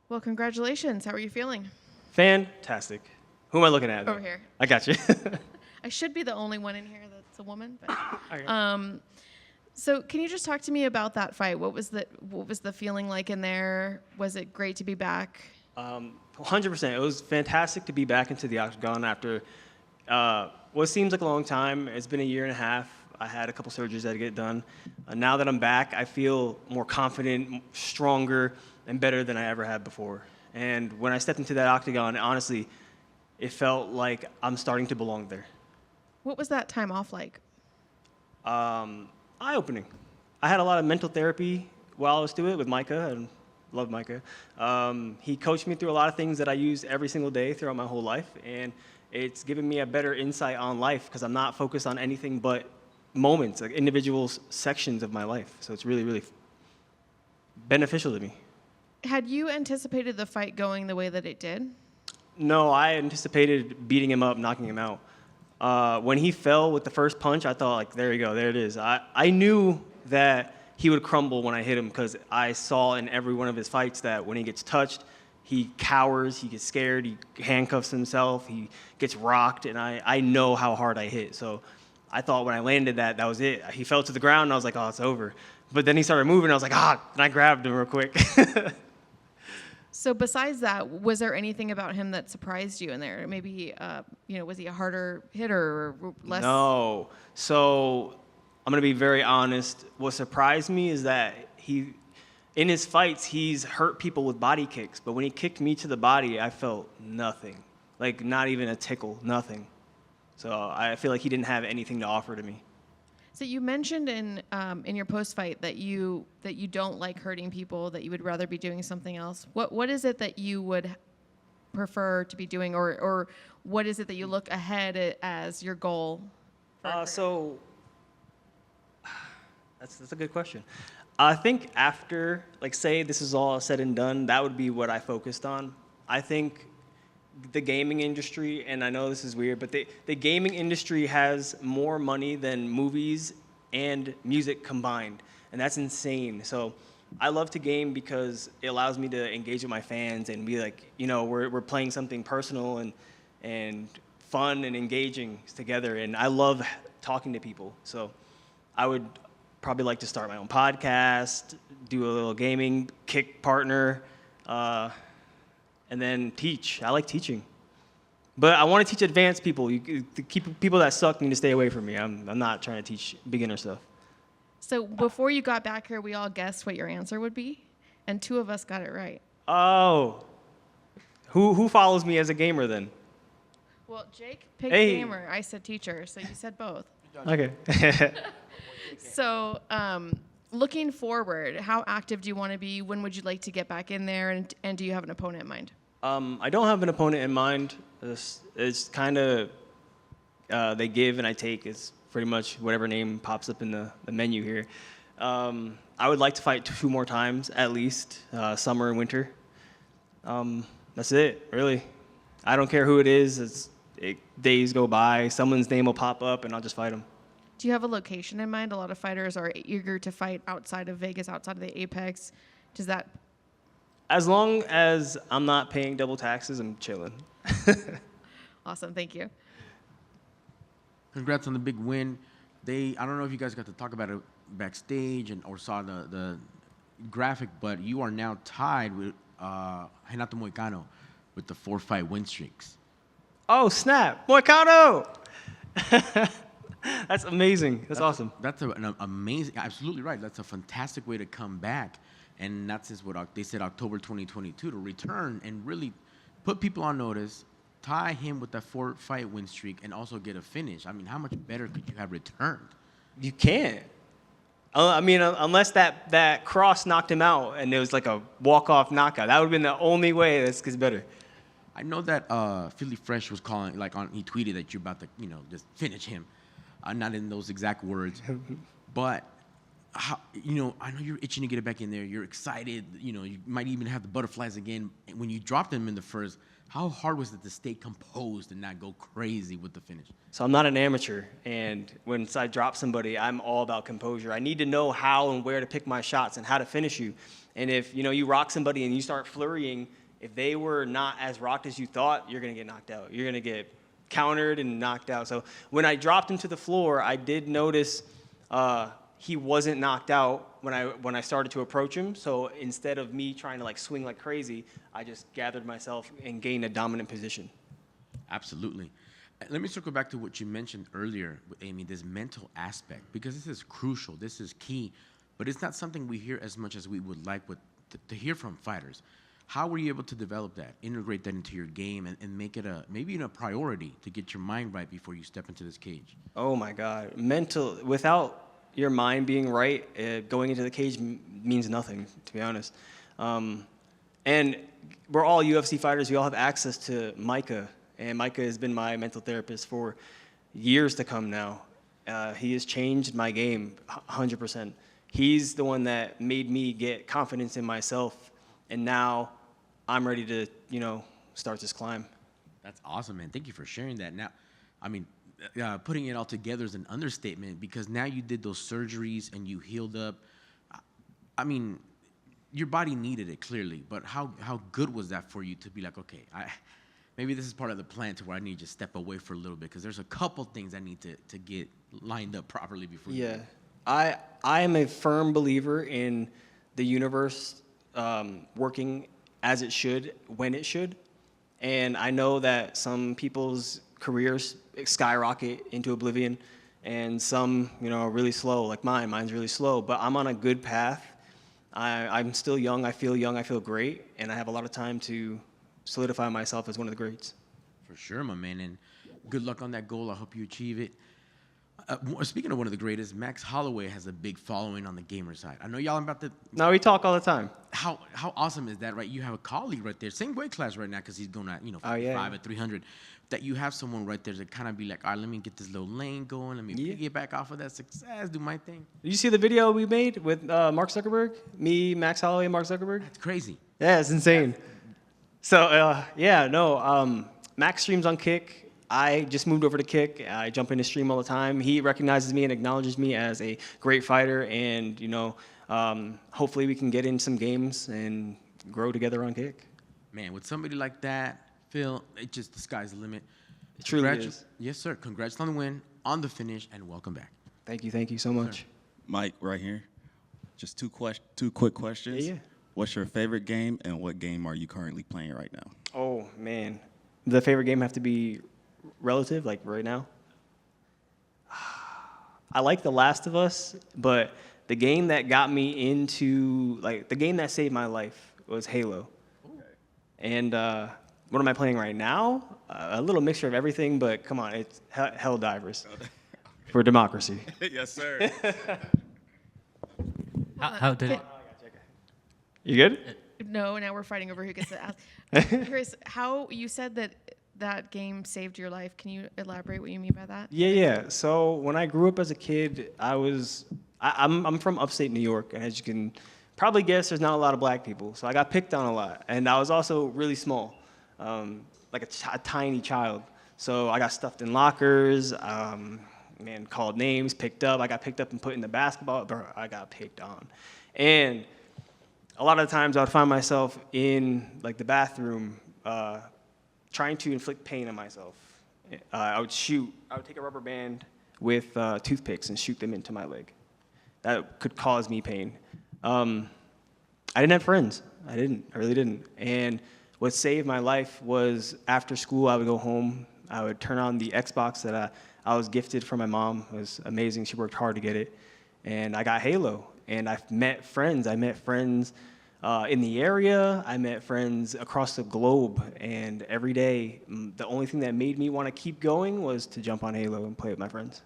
Well, congratulations. How are you feeling? Fantastic. Who am I looking at? Over here. I got you. I should be the only one in here that's a woman. But, Okay. so can you just talk to me about that fight? What was the feeling like in there? Was it great to be back? 100%. It was fantastic to be back into the octagon after what seems like a long time. It's been a year and a half. I had a couple surgeries that get done. Now that I'm back, I feel more confident, stronger, and better than I ever had before. And when I stepped into that octagon, honestly, it felt like I'm starting to belong there. What was that time off like? Eye-opening. I had a lot of mental therapy while I was doing it with Micah, and love Micah. He coached me through a lot of things that I use every single day throughout my whole life, and it's given me a better insight on life because I'm not focused on anything but moments, like individual sections of my life. So it's really, really beneficial to me. Had you anticipated the fight going the way that it did? No, I anticipated beating him up, knocking him out. When he fell with the first punch, I thought, like, there you go, there it is. I knew that he would crumble when I hit him because I saw in every one of his fights that when he gets touched, he cowers, he gets scared, he handcuffs himself, he gets rocked, and I know how hard I hit. So I thought when I landed that was it. He fell to the ground, and I was like, oh, it's over. But then he started moving, and I was like, and I grabbed him real quick. So besides that, was there anything about him that surprised you in there? Maybe, was he a harder hitter or less? No. So I'm going to be very honest. What surprised me is that in his fights, he's hurt people with body kicks. But when he kicked me to the body, I felt nothing. Like, not even a tickle, nothing. So I feel like he didn't have anything to offer to me. So you mentioned in your post-fight that you don't like hurting people, that you would rather be doing something else. What is it that you would prefer to be doing, or what is it that you look ahead as your goal? So that's a good question. I think after, like, say this is all said and done, that would be what I focused on. I think the gaming industry, and I know this is weird, but the gaming industry has more money than movies and music combined, and that's insane. So I love to game because it allows me to engage with my fans and be like, we're playing something personal and fun and engaging together, and I love talking to people. So I would probably like to start my own podcast, do a little gaming kick partner, and then teach. I like teaching. But I want to teach advanced people. People that suck need to stay away from me. I'm not trying to teach beginner stuff. So before you got back here, we all guessed what your answer would be, and 2 of us got it right. Oh. Who follows me as a gamer then? Well, Jake picked Hey. gamer. I said teacher, so you said both. Okay. So looking forward, how active do you want to be? When would you like to get back in there? And do you have an opponent in mind? I don't have an opponent in mind. It's kind of they give and I take. It's pretty much whatever name pops up in the menu here. I would like to fight 2 more times at least, summer and winter. That's it, really. I don't care who it is. Days go by, someone's name will pop up, and I'll just fight them. Do you have a location in mind? A lot of fighters are eager to fight outside of Vegas, outside of the Apex. Does that? As long as I'm not paying double taxes, I'm chilling. Awesome, thank you. Congrats on the big win. I don't know if you guys got to talk about it backstage or saw the graphic, but you are now tied with Renato Moicano with the 4-fight win streaks. Oh, snap. Moicano! That's amazing. That's awesome. That's an amazing, absolutely right. That's a fantastic way to come back. And that's just what they said, October 2022, to return and really put people on notice, tie him with that 4-fight win streak, and also get a finish. I mean, how much better could you have returned? You can't. I mean, unless that cross knocked him out and it was like a walk-off knockout. That would have been the only way this gets better. I know that Philly Fresh was calling, he tweeted that you're about to, just finish him. Not in those exact words. But how, you know, I know you're itching to get it back in there. You're excited. You know, you might even have the butterflies again. And when you dropped them in the first, how hard was it to stay composed and not go crazy with the finish? So I'm not an amateur, and when I drop somebody, I'm all about composure. I need to know how and where to pick my shots and how to finish you. And if you rock somebody and you start flurrying, if they were not as rocked as you thought, you're gonna get knocked out. You're gonna get countered and knocked out. So when I dropped him to the floor, I did notice he wasn't knocked out when I started to approach him. So instead of me trying to like swing like crazy, I just gathered myself and gained a dominant position. Absolutely. Let me circle back to what you mentioned earlier with Amy, this mental aspect, because this is crucial, this is key, but it's not something we hear as much as we would like to hear from fighters. How were you able to develop that, integrate that into your game, and make it maybe a priority to get your mind right before you step into this cage? Oh my God, without your mind being right, going into the cage means nothing, to be honest. And we're all UFC fighters. We all have access to Micah, and Micah has been my mental therapist for years to come now. He has changed my game 100%. He's the one that made me get confidence in myself, and now I'm ready to, start this climb. That's awesome, man. Thank you for sharing that. Now, I mean, putting it all together is an understatement, because now you did those surgeries and you healed up. I mean, your body needed it clearly, but how good was that for you to be like, okay, maybe this is part of the plan to where I need to step away for a little bit, because there's a couple things I need to get lined up properly before you. Yeah, I am a firm believer in the universe working as it should, when it should. And I know that some people's careers skyrocket into oblivion, and some, are really slow, like mine. Mine's really slow, but I'm on a good path. I'm still young, I feel great, and I have a lot of time to solidify myself as one of the greats. For sure, my man, and good luck on that goal. I hope you achieve it. Speaking of one of the greatest, Max Holloway has a big following on the gamer side. I know y'all about to. No, we talk all the time. How awesome is that, right? You have a colleague right there, same weight class right now, because he's going at 55 at 300. That you have someone right there to kind of be like, all right, let me get this little lane going. Let me piggyback off of that success, do my thing. Did you see the video we made with Mark Zuckerberg? Me, Max Holloway, and Mark Zuckerberg? That's crazy. Yeah, it's insane. So, Max streams on Kick. I just moved over to Kick. I jump in his stream all the time. He recognizes me and acknowledges me as a great fighter, and, hopefully we can get in some games and grow together on Kick. Man, with somebody like that, Phil, the sky's the limit. It truly is. Yes, sir. Congrats on the win, on the finish, and welcome back. Thank you so much. Mike, right here. Just two quick questions. Yeah. What's your favorite game, and what game are you currently playing right now? Oh, man. The favorite game have to be relative, like right now? I like The Last of Us, but the game that got me into, the game that saved my life was Halo. Okay. And what am I playing right now? A little mixture of everything, but come on, it's Helldivers for democracy. Yes, sir. How did it? You good? No, now we're fighting over who gets to ask. Chris, how you said that game saved your life. Can you elaborate what you mean by that? Yeah. So when I grew up as a kid, I'm from upstate New York, and as you can probably guess, there's not a lot of black people. So I got picked on a lot, and I was also really small, like a tiny child. So I got stuffed in lockers, called names, picked up. I got picked up and put in the basketball. Bro, I got picked on, and a lot of times I would find myself in the bathroom, trying to inflict pain on myself. I would take a rubber band with toothpicks and shoot them into my leg. That could cause me pain. I didn't have friends. I really didn't. And what saved my life was after school, I would go home. I would turn on the Xbox that I was gifted from my mom. It was amazing. She worked hard to get it. And I got Halo. And I've met friends. I met friends in the area. I met friends across the globe. And every day, the only thing that made me want to keep going was to jump on Halo and play with my friends.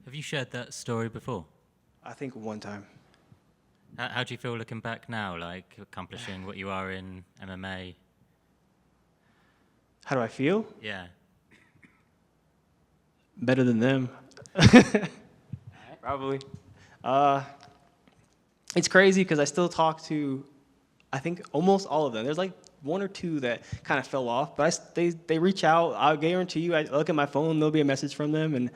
Have you shared that story before? I think one time. How do you feel looking back now, like accomplishing what you are in MMA? How do I feel? Yeah. Better than them. Probably. It's crazy because I still talk to, I think, almost all of them. There's like one or two that kind of fell off, but they reach out. I'll guarantee you, I look at my phone, there'll be a message from them, and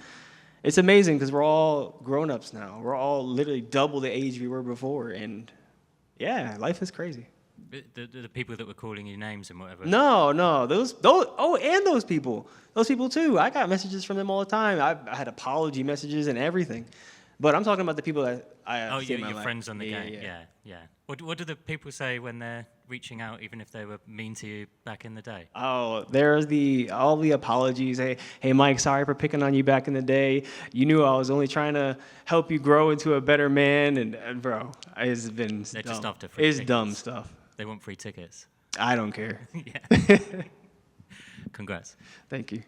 it's amazing because we're all grown-ups now. We're all literally double the age we were before, and yeah, life is crazy. The people that were calling you names and whatever. No, those and those people too. I got messages from them all the time. I had apology messages and everything, but I'm talking about the people that I see in my your life. friends on the game. Yeah. Yeah. What do the people say when they're reaching out, even if they were mean to you back in the day? Oh, there's all the apologies. Hey, Mike, sorry for picking on you back in the day. You knew I was only trying to help you grow into a better man, and bro, it's been They're dumb. just after free It's tickets. dumb stuff. They want free tickets. I don't care. Yeah. Congrats. Thank you.